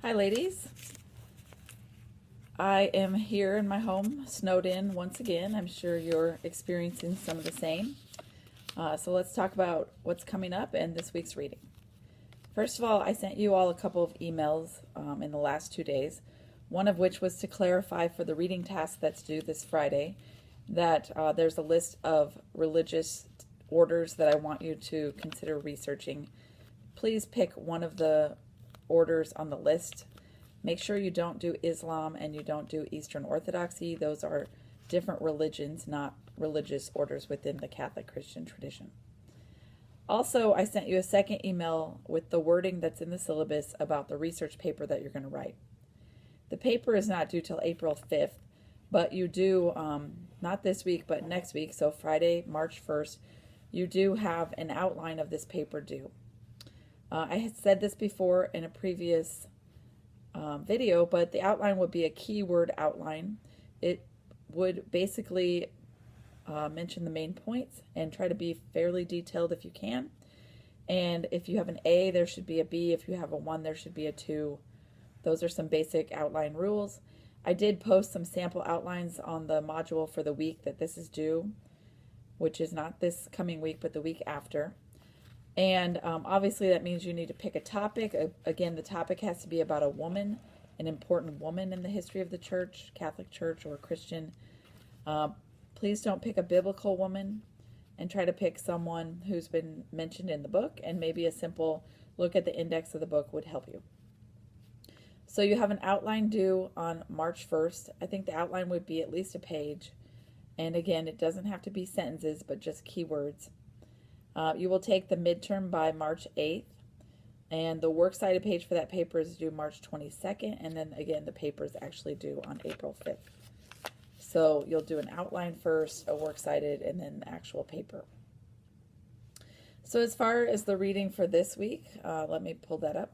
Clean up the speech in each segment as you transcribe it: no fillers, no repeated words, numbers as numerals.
Hi ladies, I am here in my home, snowed in once again. I'm sure you're experiencing some of the same. So let's talk about what's coming up and this week's reading. First of all, I sent you all a couple of emails in the last 2 days, one of which was to clarify for the reading task that's due this Friday that there's a list of religious orders that I want you to consider researching. Please pick one of the orders on the list. Make sure you don't do Islam and you don't do Eastern Orthodoxy. Those are different religions, not religious orders within the Catholic Christian tradition. Also, I sent you a second email with the wording that's in the syllabus about the research paper that you're going to write. The paper is not due till April 5th, but you do, not this week, but next week, so Friday, March 1st, you do have an outline of this paper due. I had said this before in a previous video, but the outline would be a keyword outline. It would basically mention the main points and try to be fairly detailed if you can. And if you have an A, there should be a B. If you have a 1, there should be a 2. Those are some basic outline rules. I did post some sample outlines on the module for the week that this is due, which is not this coming week, but the week after. And obviously that means you need to pick a topic. Again, the topic has to be about a woman, an important woman in the history of the church, Catholic Church or Christian. Please don't pick a biblical woman, and try to pick someone who's been mentioned in the book, and maybe a simple look at the index of the book would help you. So you have an outline due on March 1st. I think the outline would be at least a page. And again, it doesn't have to be sentences, but just keywords. You will take the midterm by March 8th, and the works cited page for that paper is due March 22nd, and then again the paper is actually due on April 5th. So you'll do an outline first, a works cited, and then the actual paper. So as far as the reading for this week, let me pull that up.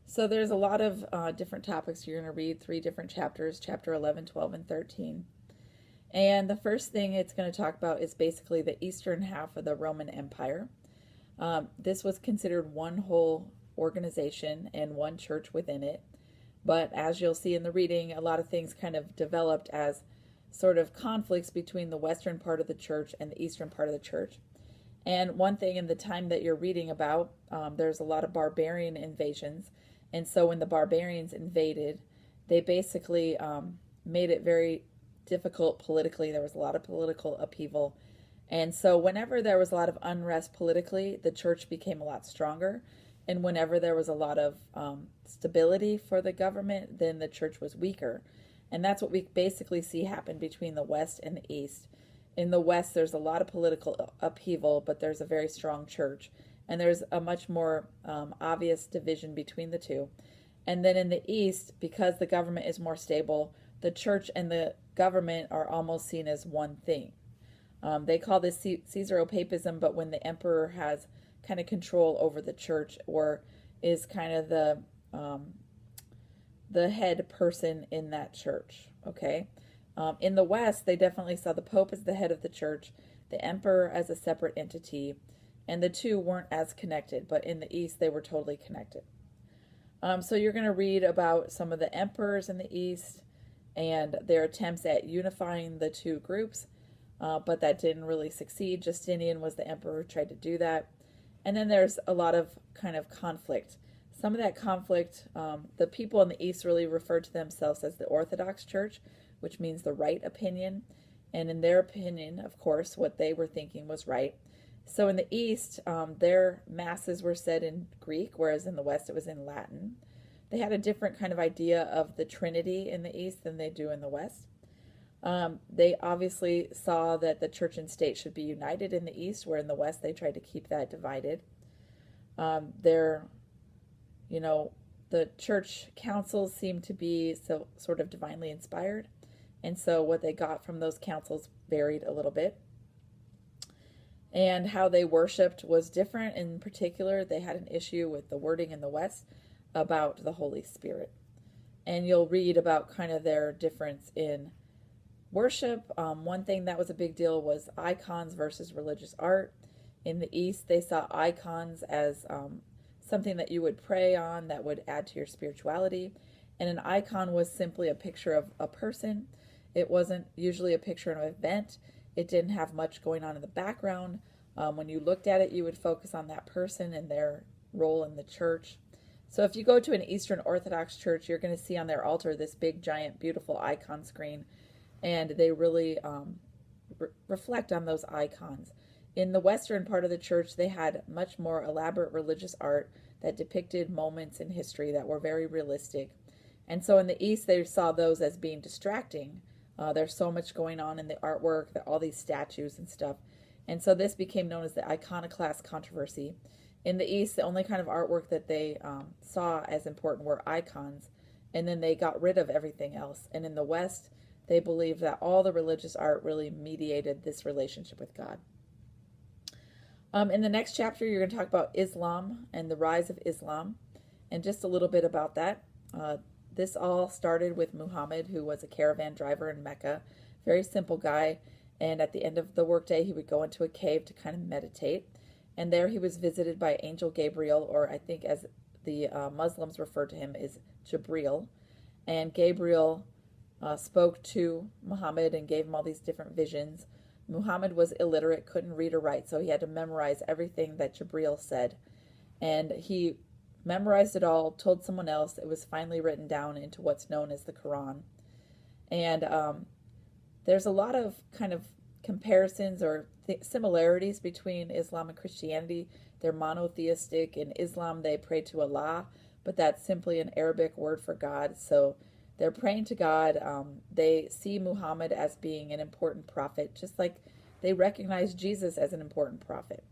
So there's a lot of different topics. You're going to read 3 different chapters, chapter 11, 12, and 13. And the first thing it's going to talk about is basically the eastern half of the Roman Empire. This was considered one whole organization and one church within it. But as you'll see in the reading, a lot of things kind of developed as sort of conflicts between the western part of the church and the eastern part of the church. And one thing in the time that you're reading about, there's a lot of barbarian invasions. And so when the barbarians invaded, they basically made it very difficult politically. There was a lot of political upheaval. And so whenever there was a lot of unrest politically, the church became a lot stronger. And whenever there was a lot of stability for the government, then the church was weaker. And that's what we basically see happen between the West and the East. In the West, there's a lot of political upheaval, but there's a very strong church. And there's a much more obvious division between the two. And then in the East, because the government is more stable, the church and the government are almost seen as one thing. They call this Caesaropapism, but when the emperor has kind of control over the church or is kind of the head person in that church, okay? In the West, they definitely saw the Pope as the head of the church, the emperor as a separate entity, and the two weren't as connected, but in the East, they were totally connected. So you're going to read about some of the emperors in the East and their attempts at unifying the two groups, but that didn't really succeed. Justinian was the emperor who tried to do that. And then there's a lot of kind of conflict. Some of that conflict, the people in the East really referred to themselves as the Orthodox Church, which means the right opinion. And in their opinion, of course, what they were thinking was right. So in the East, their masses were said in Greek, whereas in the West it was in Latin. They had a different kind of idea of the Trinity in the East than they do in the West. They obviously saw that the church and state should be united in the East, where in the West they tried to keep that divided. The church councils seemed to be so sort of divinely inspired, and so what they got from those councils varied a little bit. And how they worshipped was different. In particular, they had an issue with the wording in the West about the Holy Spirit. And you'll read about kind of their difference in worship. One thing that was a big deal was icons versus religious art. In the East, they saw icons as something that you would pray on that would add to your spirituality. And an icon was simply a picture of a person. It wasn't usually a picture of an event. It didn't have much going on in the background. When you looked at it, you would focus on that person and their role in the church. So if you go to an Eastern Orthodox church, you're going to see on their altar this big, giant, beautiful icon screen. And they really reflect on those icons. In the Western part of the church, they had much more elaborate religious art that depicted moments in history that were very realistic. And so in the East, they saw those as being distracting. There's so much going on in the artwork, all these statues and stuff. And so this became known as the iconoclast controversy. In the East, the only kind of artwork that they saw as important were icons, and then they got rid of everything else. And in the West, they believed that all the religious art really mediated this relationship with God. In the next chapter, you're going to talk about Islam and the rise of Islam, and just a little bit about that. This all started with Muhammad, who was a caravan driver in Mecca, very simple guy, and at the end of the workday, he would go into a cave to kind of meditate, and there he was visited by Angel Gabriel, or I think as the Muslims refer to him, is Jibril, and Gabriel spoke to Muhammad and gave him all these different visions. Muhammad was illiterate, couldn't read or write, so he had to memorize everything that Jibril said, and he memorized it all, told someone else. It was finally written down into what's known as the Quran. And there's a lot of kind of comparisons or similarities between Islam and Christianity. They're monotheistic. In Islam, they pray to Allah, but that's simply an Arabic word for God. So they're praying to God. They see Muhammad as being an important prophet, just like they recognize Jesus as an important prophet.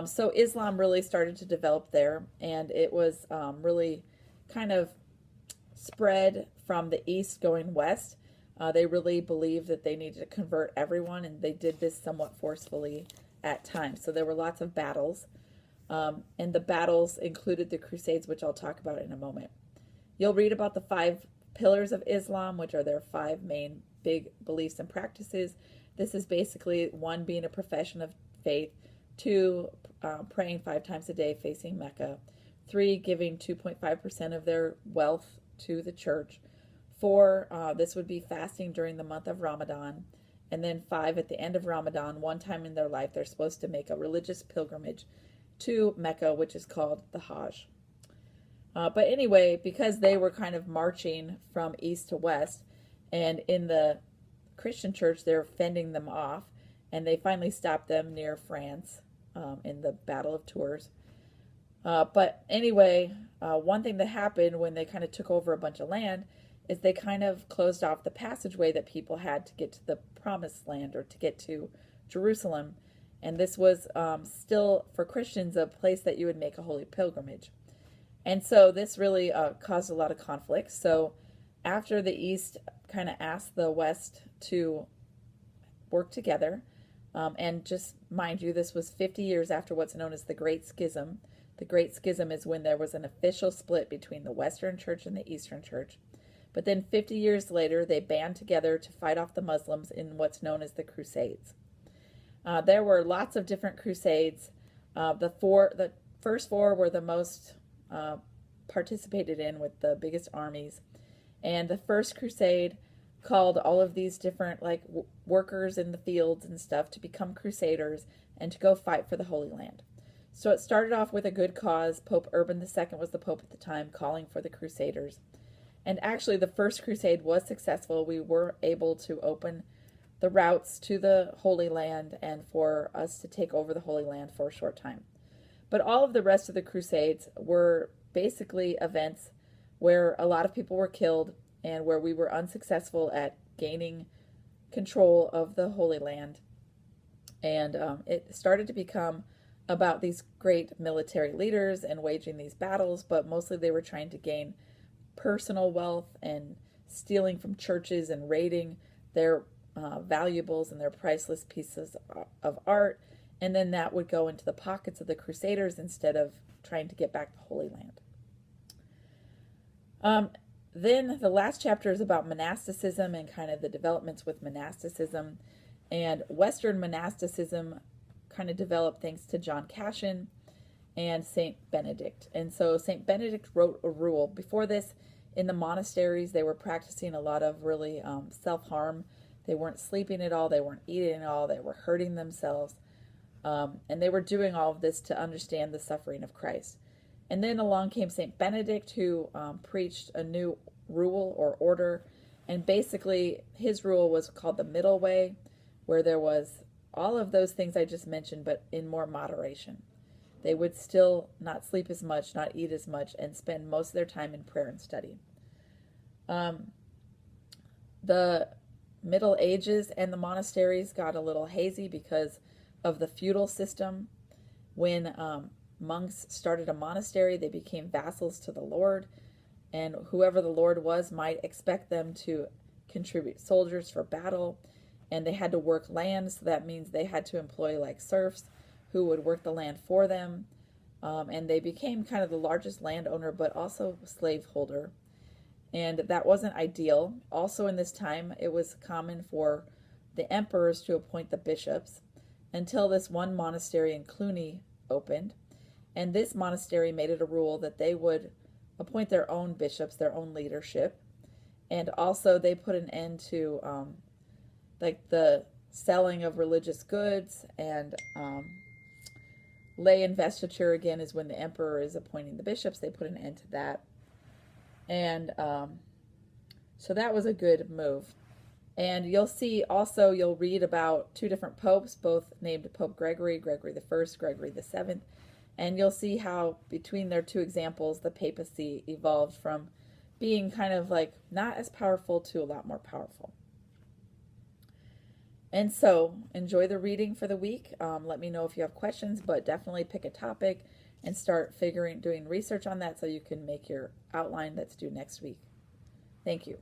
So Islam really started to develop there, and it was really kind of spread from the east going west. They really believed that they needed to convert everyone, and they did this somewhat forcefully at times. So there were lots of battles, and the battles included the Crusades, which I'll talk about in a moment. You'll read about the 5 pillars of Islam, which are their 5 main big beliefs and practices. This is basically 1, being a profession of faith, 2, praying 5 times a day facing Mecca, 3, giving 2.5% of their wealth to the church, 4, this would be fasting during the month of Ramadan, and then 5, at the end of Ramadan, one time in their life, they're supposed to make a religious pilgrimage to Mecca, which is called the Hajj. But anyway, because they were kind of marching from east to west, and in the Christian church, they're fending them off, and they finally stopped them near France in the Battle of Tours. But anyway, one thing that happened when they kind of took over a bunch of land is they kind of closed off the passageway that people had to get to the Promised Land or to get to Jerusalem. And this was still, for Christians, a place that you would make a holy pilgrimage. And so this really caused a lot of conflict. So after the East kind of asked the West to work together, and just mind you, this was 50 years after what's known as the Great Schism. The Great Schism is when there was an official split between the Western Church and the Eastern Church. But then 50 years later, they band together to fight off the Muslims in what's known as the Crusades. There were lots of different crusades. The first 4 were the most participated in, with the biggest armies. And the first crusade called all of these different workers in the fields and stuff to become crusaders and to go fight for the Holy Land. So it started off with a good cause. Pope Urban II was the Pope at the time, calling for the crusaders. And actually the first crusade was successful. We were able to open the routes to the Holy Land and for us to take over the Holy Land for a short time. But all of the rest of the crusades were basically events where a lot of people were killed and where we were unsuccessful at gaining control of the Holy Land. And it started to become about these great military leaders and waging these battles, but mostly they were trying to gain personal wealth and stealing from churches and raiding their valuables and their priceless pieces of art. And then that would go into the pockets of the Crusaders instead of trying to get back the Holy Land. Then the last chapter is about monasticism and kind of the developments with monasticism. And Western monasticism kind of developed thanks to John Cassian. and Saint Benedict. And so Saint Benedict wrote a rule. Before this, in the monasteries, they were practicing a lot of really self-harm. They weren't sleeping at all. They weren't eating at all. They were hurting themselves. And they were doing all of this to understand the suffering of Christ. And then along came Saint Benedict, who preached a new rule or order. And basically, his rule was called the middle way, where there was all of those things I just mentioned, but in more moderation. They would still not sleep as much, not eat as much, and spend most of their time in prayer and study. The Middle Ages and the monasteries got a little hazy because of the feudal system. When monks started a monastery, they became vassals to the Lord, and whoever the Lord was might expect them to contribute soldiers for battle, and they had to work land, so that means they had to employ like serfs who would work the land for them, and they became kind of the largest landowner, but also slaveholder, and that wasn't ideal. Also in this time, it was common for the emperors to appoint the bishops, until this one monastery in Cluny opened, and this monastery made it a rule that they would appoint their own bishops, their own leadership, and also they put an end to like the selling of religious goods, and lay investiture again is when the emperor is appointing the bishops. They put an end to that, and so that was a good move. And you'll see also, you'll read about two different popes, both named Pope Gregory, Gregory the First, Gregory the Seventh, and you'll see how between their two examples, the papacy evolved from being kind of like not as powerful to a lot more powerful. And so enjoy the reading for the week. Let me know if you have questions, but definitely pick a topic and start doing research on that so you can make your outline that's due next week. Thank you.